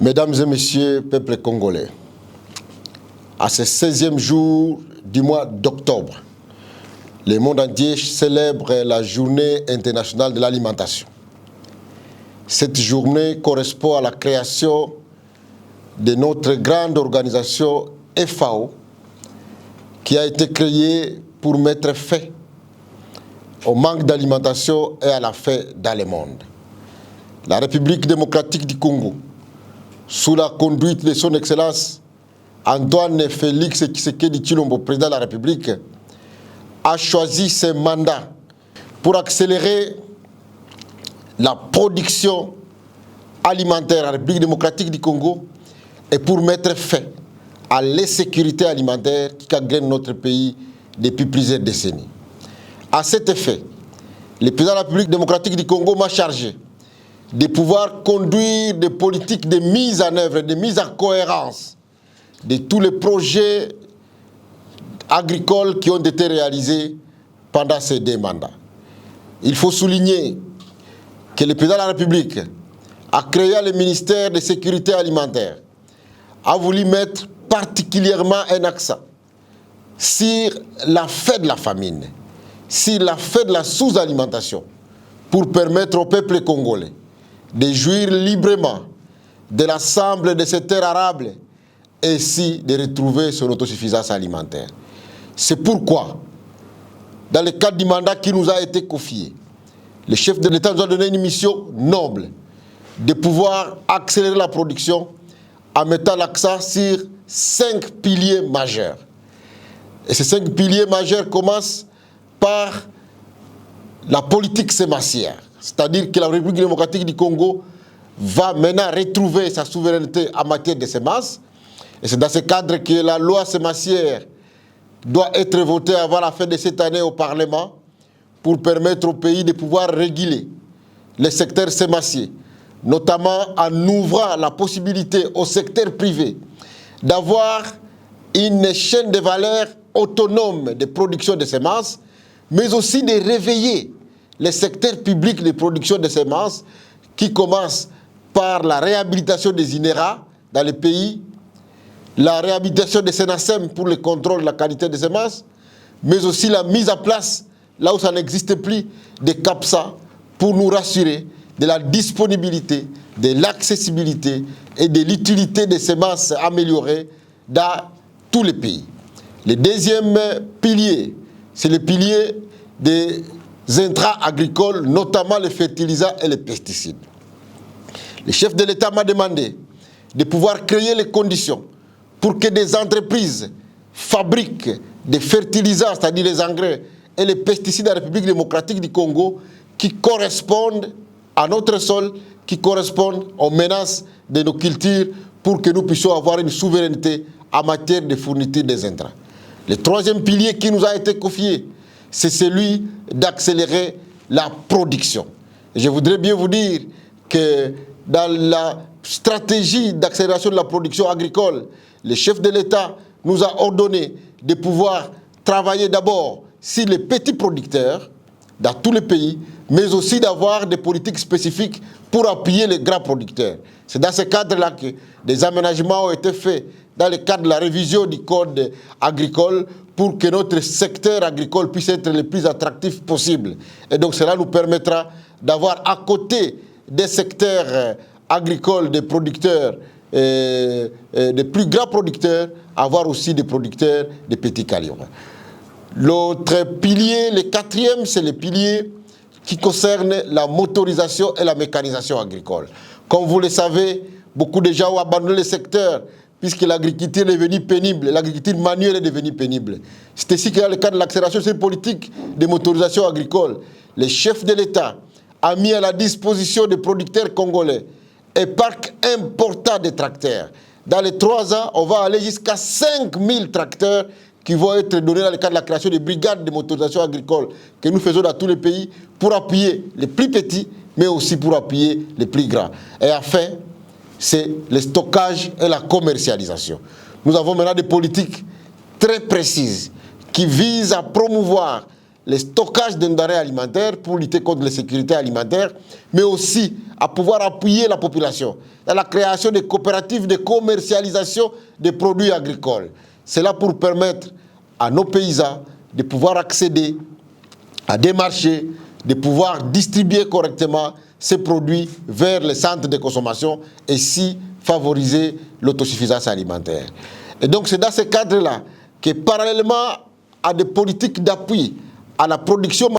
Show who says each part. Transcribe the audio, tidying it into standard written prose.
Speaker 1: Mesdames et messieurs, peuple congolais, à ce 16e jour du mois d'octobre, le monde entier célèbre la journée internationale de l'alimentation. Cette journée correspond à la création de notre grande organisation FAO qui a été créée pour mettre fin au manque d'alimentation et à la faim dans le monde. La République démocratique du Congo, sous la conduite de son Excellence Antoine Félix Tshisekedi Tshilombo, président de la République, a choisi ce mandat pour accélérer la production alimentaire en République démocratique du Congo et pour mettre fin à l'insécurité alimentaire qui gagne notre pays depuis plusieurs décennies. À cet effet, le président de la République démocratique du Congo m'a chargé de pouvoir conduire des politiques de mise en œuvre, de mise en cohérence de tous les projets agricoles qui ont été réalisés pendant ces 2 mandats. Il faut souligner que le président de la République a créé le ministère de sécurité alimentaire, a voulu mettre particulièrement un accent sur la fin de la famine, sur la fin de la sous-alimentation, pour permettre au peuple congolais de jouir librement de l'ensemble de ces terres arables et ainsi de retrouver son autosuffisance alimentaire. C'est pourquoi, dans le cadre du mandat qui nous a été confié, le chef de l'État nous a donné une mission noble de pouvoir accélérer la production en mettant l'accent sur 5 piliers majeurs. Et ces 5 piliers majeurs commencent par la politique sémancière, c'est-à-dire que la République démocratique du Congo va maintenant retrouver sa souveraineté en matière de semences. Et c'est dans ce cadre que la loi sémancière doit être votée avant la fin de cette année au Parlement pour permettre au pays de pouvoir réguler les secteurs sémanciers, notamment en ouvrant la possibilité au secteur privé d'avoir une chaîne de valeur autonome de production de semences, mais aussi de réveiller les secteurs publics de production de semences qui commencent par la réhabilitation des INERA dans les pays, la réhabilitation des SENASEM pour le contrôle de la qualité des semences, mais aussi la mise en place, là où ça n'existe plus, des CAPSA pour nous rassurer de la disponibilité, de l'accessibilité et de l'utilité des semences améliorées dans tous les pays. Le deuxième pilier, c'est le pilier des intrants agricoles, notamment les fertilisants et les pesticides. Le chef de l'État m'a demandé de pouvoir créer les conditions pour que des entreprises fabriquent des fertilisants, c'est-à-dire les engrais et les pesticides en République démocratique du Congo qui correspondent à notre sol, qui correspondent aux menaces de nos cultures pour que nous puissions avoir une souveraineté en matière de fourniture des intrants. Le troisième pilier qui nous a été confié, c'est celui d'accélérer la production. Et je voudrais bien vous dire que dans la stratégie d'accélération de la production agricole, le chef de l'État nous a ordonné de pouvoir travailler d'abord sur les petits producteurs dans tous les pays, mais aussi d'avoir des politiques spécifiques pour appuyer les grands producteurs. C'est dans ce cadre-là que des aménagements ont été faits dans le cadre de la révision du code agricole pour que notre secteur agricole puisse être le plus attractif possible. Et donc cela nous permettra d'avoir à côté des secteurs agricoles, des producteurs, des plus grands producteurs, avoir aussi des producteurs de petits calibres. L'autre pilier, le quatrième, c'est le pilier qui concerne la motorisation et la mécanisation agricole. Comme vous le savez, beaucoup de gens ont abandonné le secteur puisque l'agriculture est devenue pénible, l'agriculture manuelle est devenue pénible. C'est ici qu'il y a le cadre de l'accélération de cette politique de motorisation agricole. Le chef de l'État a mis à la disposition des producteurs congolais un parc important de tracteurs. Dans les 3 ans, on va aller jusqu'à 5000 tracteurs qui vont être donnés dans le cadre de la création des brigades de motorisation agricole que nous faisons dans tous les pays pour appuyer les plus petits, mais aussi pour appuyer les plus grands. Et enfin, c'est le stockage et la commercialisation. Nous avons maintenant des politiques très précises qui visent à promouvoir le stockage de denrées alimentaires pour lutter contre l'insécurité alimentaire, mais aussi à pouvoir appuyer la population dans la création de coopératives de commercialisation des produits agricoles. C'est là pour permettre à nos paysans de pouvoir accéder à des marchés, de pouvoir distribuer correctement ces produits vers les centres de consommation et ainsi favoriser l'autosuffisance alimentaire. Et donc c'est dans ce cadre-là que parallèlement à des politiques d'appui à la production